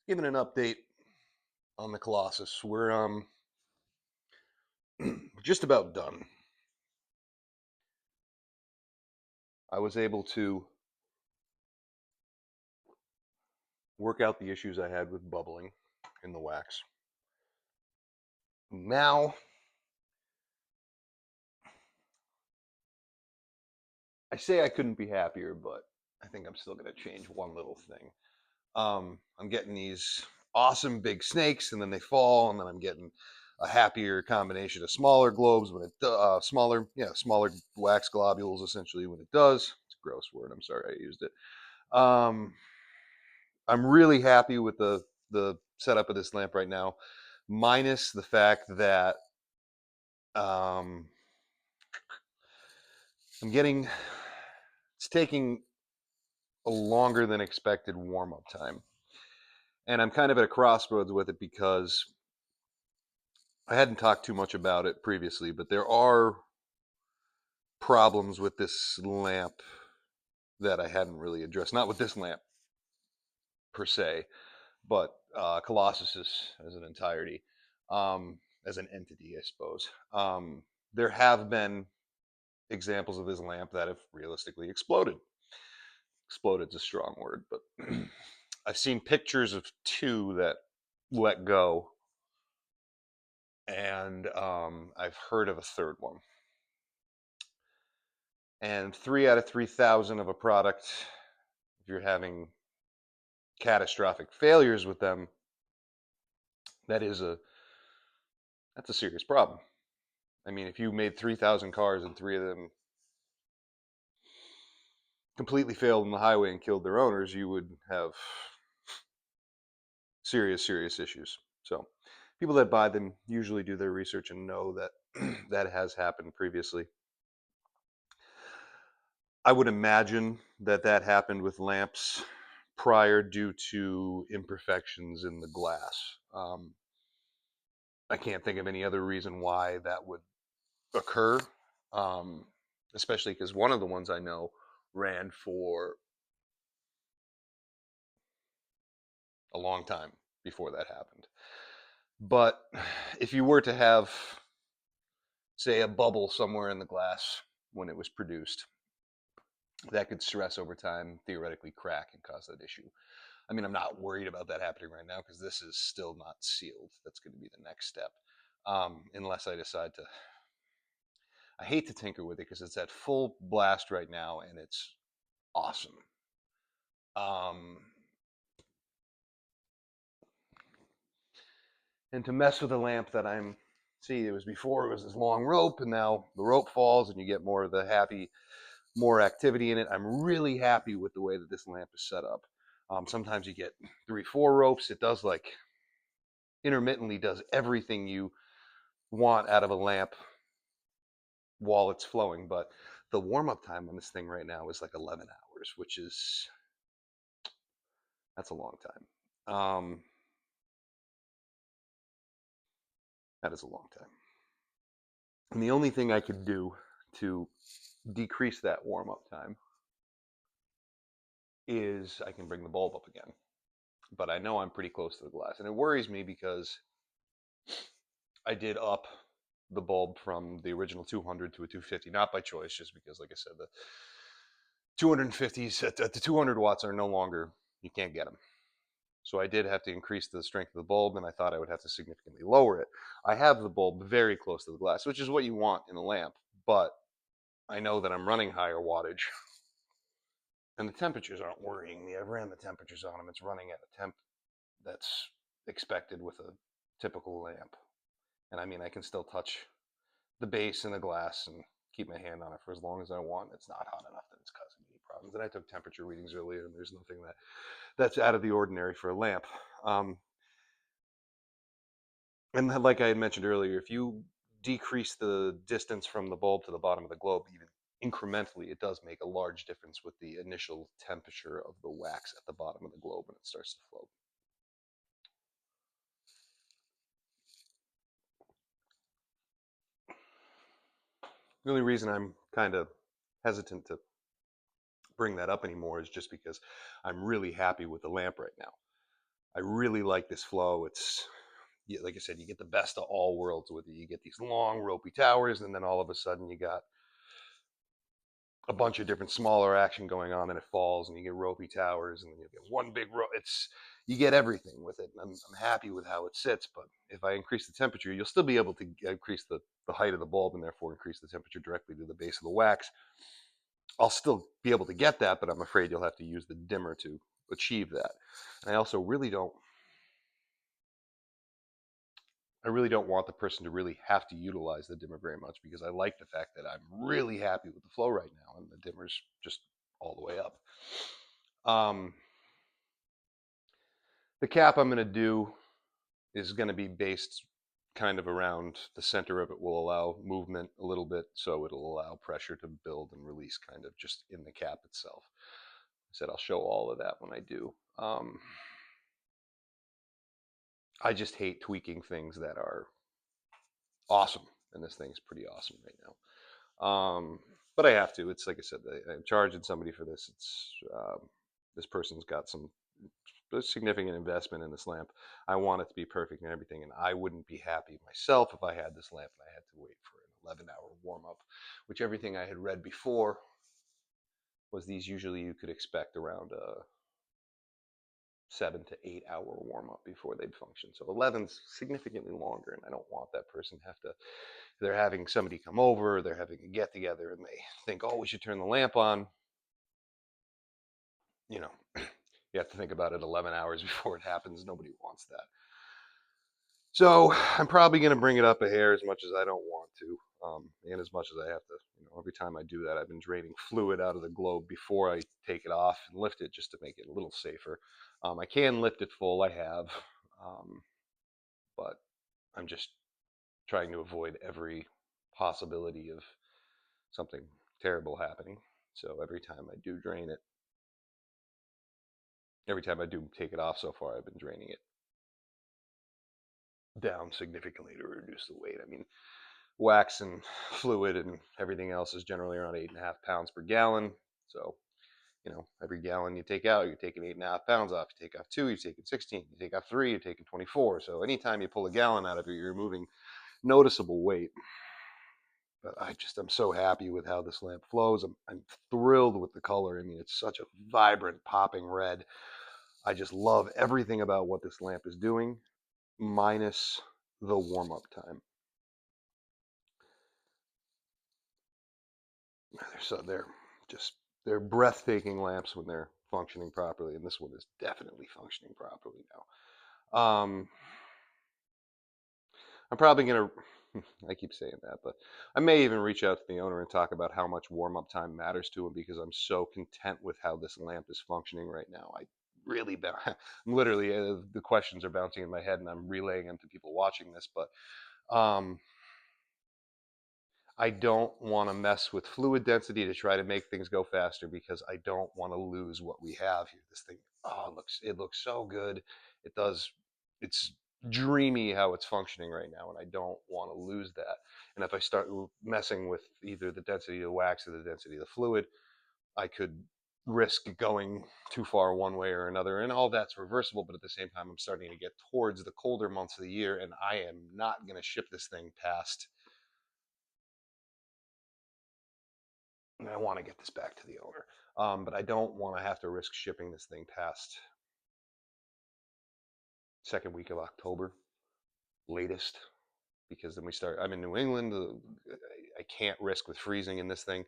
Giving an update on the Colossus. We're just about done. I was able to work out the issues I had with bubbling in the wax. Now, I say I couldn't be happier, but I think I'm still going to change one little thing. I'm getting these awesome big snakes, and then they fall, and then I'm getting a happier combination of smaller globes when it smaller wax globules essentially when it does. It's a gross word. I'm sorry I used it. Um, I'm really happy with the setup of this lamp right now, minus the fact that um, it's taking a longer than expected warm up time, and I'm kind of at a crossroads with it because I hadn't talked too much about it previously, but there are problems with this lamp that I hadn't really addressed. Not with this lamp per se, but Colossus as an entirety, as an entity, I suppose. There have been examples of this lamp that have realistically exploded. Exploded's a strong word, but I've seen pictures of two that let go, and I've heard of a third one. And 3 out of 3,000 of a product, if you're having catastrophic failures with them, that's a serious problem. I mean, if you made 3,000 cars and three of them completely failed on the highway and killed their owners, you would have serious issues. So people that buy them usually do their research and know that that has happened previously. I would imagine that that happened with lamps prior due to imperfections in the glass. I can't think of any other reason why that would occur, um, especially because one of the ones I know ran for a long time before that happened. But if you were to have, say, a bubble somewhere in the glass when it was produced, that could stress over time, theoretically crack and cause that issue. I mean, I'm not worried about that happening right now because this is still not sealed. That's going to be the next step. Unless I decide to, I hate to tinker with it because it's at full blast right now and it's awesome. Um, and to mess with a lamp that it was before it was this long rope and now the rope falls and you get more of the happy, more activity in it. I'm really happy with the way that this lamp is set up. Sometimes you get 3, 4 ropes. It does like intermittently does everything you want out of a lamp while it's flowing. But the warm up time on this thing right now is like 11 hours, which is that's a long time. That is a long time. And the only thing I could do to decrease that warm up time is I can bring the bulb up again. But I know I'm pretty close to the glass. And it worries me because I did up the bulb from the original 200 to a 250, not by choice, just because, like I said, the 250s at the 200 watts are no longer, you can't get them. So I did have to increase the strength of the bulb, and I thought I would have to significantly lower it. I have the bulb very close to the glass, which is what you want in a lamp, but I know that I'm running higher wattage, and the temperatures aren't worrying me. I've ran the temperatures on them. It's running at a temp that's expected with a typical lamp. And I mean, I can still touch the base and the glass and keep my hand on it for as long as I want. It's not hot enough that it's causing me problems. And I took temperature readings earlier, and there's nothing that's out of the ordinary for a lamp. And like I had mentioned earlier, if you decrease the distance from the bulb to the bottom of the globe, even incrementally, it does make a large difference with the initial temperature of the wax at the bottom of the globe when it starts to float. The only reason I'm kind of hesitant to bring that up anymore is just because I'm really happy with the lamp right now. I really like this flow. It's, like I said, you get the best of all worlds with it. You get these long ropey towers, and then all of a sudden you got a bunch of different smaller action going on, and it falls, and you get ropey towers, and then you get one big rope. It's, you get everything with it. And I'm happy with how it sits. But if I increase the temperature, you'll still be able to increase the height of the bulb, and therefore increase the temperature directly to the base of the wax. I'll still be able to get that, but I'm afraid you'll have to use the dimmer to achieve that. And I really don't want the person to really have to utilize the dimmer very much, because I like the fact that I'm really happy with the flow right now, and the dimmer's just all the way up. Um, the cap I'm going to do is going to be based kind of around the center of it. Will allow movement a little bit, so it'll allow pressure to build and release kind of just in the cap itself. I said I'll show all of that when I do. I just hate tweaking things that are awesome, and this thing's pretty awesome right now. But I have to. It's like I said, I'm charging somebody for this. It's this person's got some significant investment in this lamp. I want it to be perfect and everything, and I wouldn't be happy myself if I had this lamp and I had to wait for an 11-hour warm up, which everything I had read before was these usually you could expect around a 7 to 8 hour warm up before they'd function. So 11's significantly longer, and I don't want that person to have to. They're having somebody come over, they're having a get together, and they think, oh, we should turn the lamp on. You know, you have to think about it 11 hours before it happens. Nobody wants that. So I'm probably going to bring it up a hair, as much as I don't want to, and as much as I have to. Every time I do that, I've been draining fluid out of the globe before I take it off and lift it, just to make it a little safer. I can lift it full, I have, um, but I'm just trying to avoid every possibility of something terrible happening. So every time I do drain it, every time I do take it off so far, I've been draining it down significantly to reduce the weight. I mean, wax and fluid and everything else is generally around 8.5 pounds per gallon. So, every gallon you take out, you're taking 8.5 pounds off. You take off 2, you're taking 16. You take off 3, you're taking 24. So anytime you pull a gallon out of it, you're removing noticeable weight. But I'm so happy with how this lamp flows. I'm thrilled with the color. I mean, it's such a vibrant, popping red. I just love everything about what this lamp is doing, minus the warm up time. They're just, they're breathtaking lamps when they're functioning properly, and this one is definitely functioning properly now. I'm probably gonna. I keep saying that, but I may even reach out to the owner and talk about how much warm up time matters to him, because I'm so content with how this lamp is functioning right now. I really, I'm literally, the questions are bouncing in my head, and I'm relaying them to people watching this. But um, I don't want to mess with fluid density to try to make things go faster, because I don't want to lose what we have here. This thing, oh, it looks so good. It does. It's dreamy how it's functioning right now, and I don't want to lose that. And if I start messing with either the density of the wax or the density of the fluid, I could risk going too far one way or another, and all that's reversible. But at the same time, I'm starting to get towards the colder months of the year, and I am not going to ship this thing past, and I want to get this back to the owner. But I don't want to have to risk shipping this thing past second week of October, latest, because then we start. I'm in New England. I can't risk with freezing in this thing,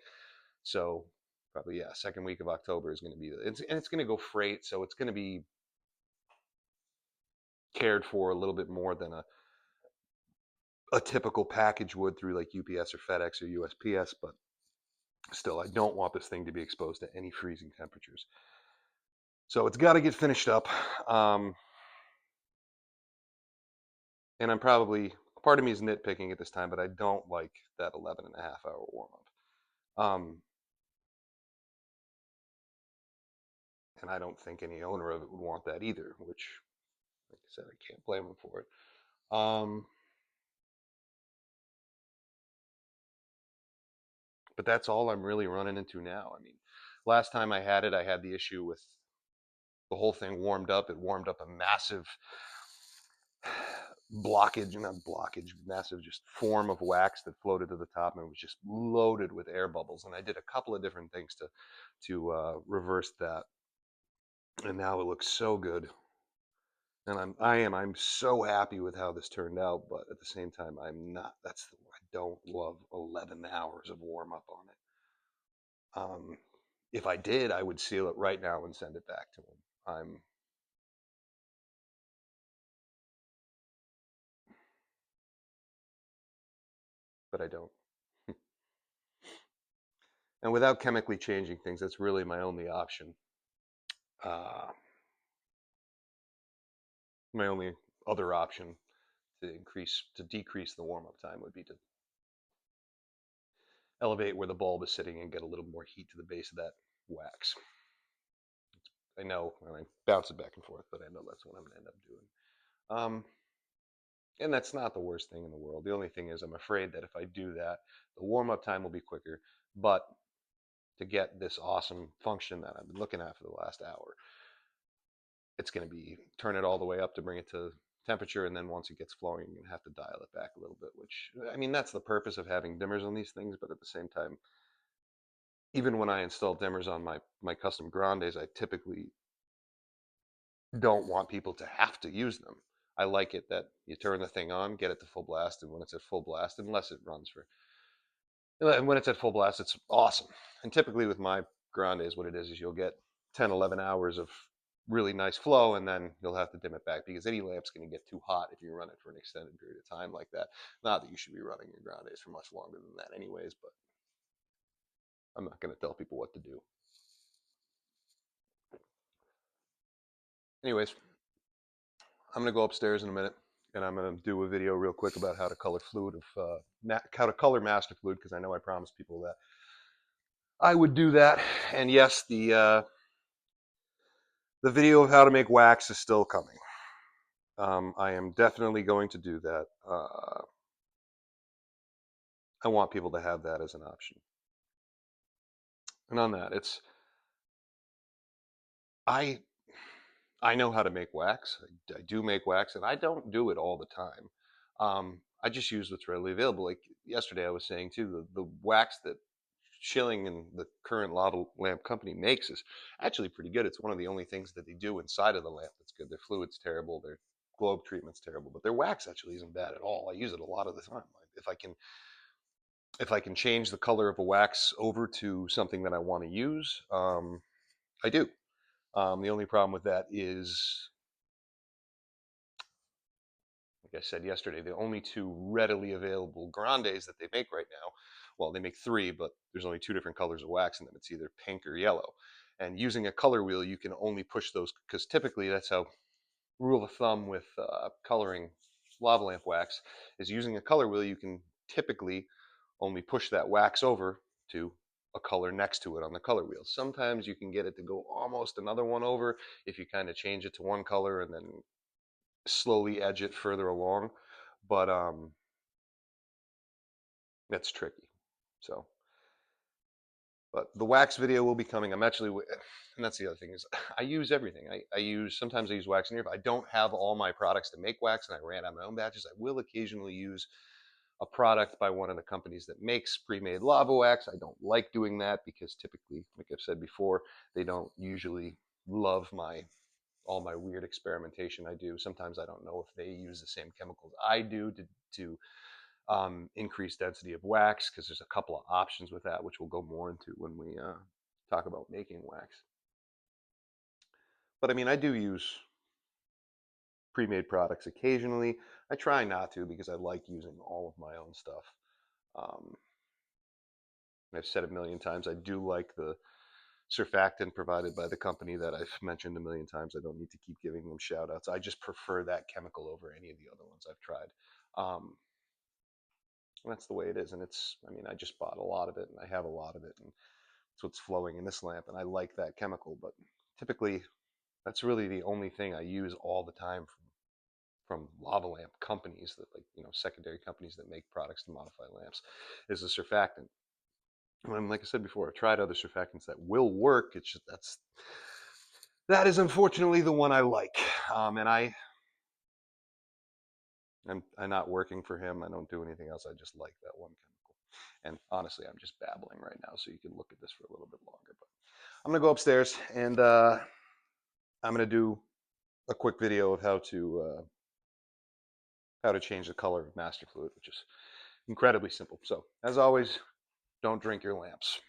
so probably, yeah, second week of October is going to be. And it's going to go freight, so it's going to be cared for a little bit more than a typical package would through like UPS or FedEx or USPS. But still, I don't want this thing to be exposed to any freezing temperatures. So it's got to get finished up. And I'm probably, part of me is nitpicking at this time, but I don't like that 11.5 hour warm up. And I don't think any owner of it would want that either, which, like I said, I can't blame them for it. But that's all I'm really running into now. I mean, last time I had it, I had the issue with the whole thing warmed up. It warmed up a massive blockage, not blockage, massive just form of wax that floated to the top, and it was just loaded with air bubbles. And I did a couple of different things to reverse that, and now it looks so good. And I'm so happy with how this turned out, but at the same time, I'm not. I don't love 11 hours of warm up on it. If I did, I would seal it right now and send it back to him. But I don't. And without chemically changing things, that's really my only option. Uh, my only other option to decrease the warm up time would be to elevate where the bulb is sitting and get a little more heat to the base of that wax. I know I bounce it back and forth, but I know that's what I'm going to end up doing. Um, and that's not the worst thing in the world. The only thing is, I'm afraid that if I do that, the warm up time will be quicker. But to get this awesome function that I've been looking at for the last hour, it's going to be turn it all the way up to bring it to temperature, and then once it gets flowing, you're going to have to dial it back a little bit. Which, I mean, that's the purpose of having dimmers on these things. But at the same time, even when I install dimmers on my custom grandes, I typically don't want people to have to use them. I like it that you turn the thing on, get it to full blast, and when it's at full blast, unless it runs for, and when it's at full blast, it's awesome. And typically with my grandes, what it is you'll get 10, 11 hours of really nice flow, and then you'll have to dim it back because any lamp's going to get too hot if you run it for an extended period of time like that. Not that you should be running your grandes for much longer than that anyways, but I'm not going to tell people what to do. Anyways, I'm going to go upstairs in a minute, and I'm going to do a video real quick about how to color fluid how to color master fluid, because I know I promised people that I would do that. And yes, the video of how to make wax is still coming. I am definitely going to do that. I want people to have that as an option. And on that, I I know how to make wax. I do make wax, and I don't do it all the time. I just use what's readily available. Like yesterday, I was saying too, the wax that Schilling and the current lava lamp company makes is actually pretty good. It's one of the only things that they do inside of the lamp that's good. Their fluid's terrible, their globe treatment's terrible, but their wax actually isn't bad at all. I use it a lot of the time. If I can change the color of a wax over to something that I want to use, I do. The only problem with that is, like I said yesterday, the only two readily available grandes that they make right now, well, they make three, but there's only two different colors of wax in them. It's either pink or yellow. And using a color wheel, you can only push those, because typically that's how, rule of thumb with coloring lava lamp wax is using a color wheel, you can typically only push that wax over to a color next to it on the color wheel. Sometimes you can get it to go almost another one over if you kind of change it to one color and then slowly edge it further along, but that's tricky. So, but the wax video will be coming. I'm actually, and that's the other thing is, I use everything. Sometimes I use wax in here. If I don't have all my products to make wax and I ran out of my own batches, I will occasionally use a product by one of the companies that makes pre-made lava wax. I don't like doing that because typically, like I've said before, they don't usually love all my weird experimentation I do. Sometimes I don't know if they use the same chemicals I do to increase density of wax, because there's a couple of options with that, which we'll go more into when we talk about making wax. But I mean, I do use pre-made products occasionally. I try not to because I like using all of my own stuff. Um, I've said a million times, I do like the surfactant provided by the company that I've mentioned a million times. I don't need to keep giving them shout outs. I just prefer that chemical over any of the other ones I've tried. That's the way it is. And I mean, I just bought a lot of it and I have a lot of it, and it's what's flowing in this lamp. And I like that chemical, but typically that's really the only thing I use all the time from lava lamp companies that, like, secondary companies that make products to modify lamps, is a surfactant. And like I said before, I tried other surfactants that will work. It's just that is unfortunately the one I like. And I'm not working for him. I don't do anything else. I just like that one chemical. And honestly, I'm just babbling right now, so you can look at this for a little bit longer. But I'm gonna go upstairs and I'm gonna do a quick video of how to change the color of master fluid, which is incredibly simple. So as always, don't drink your lamps.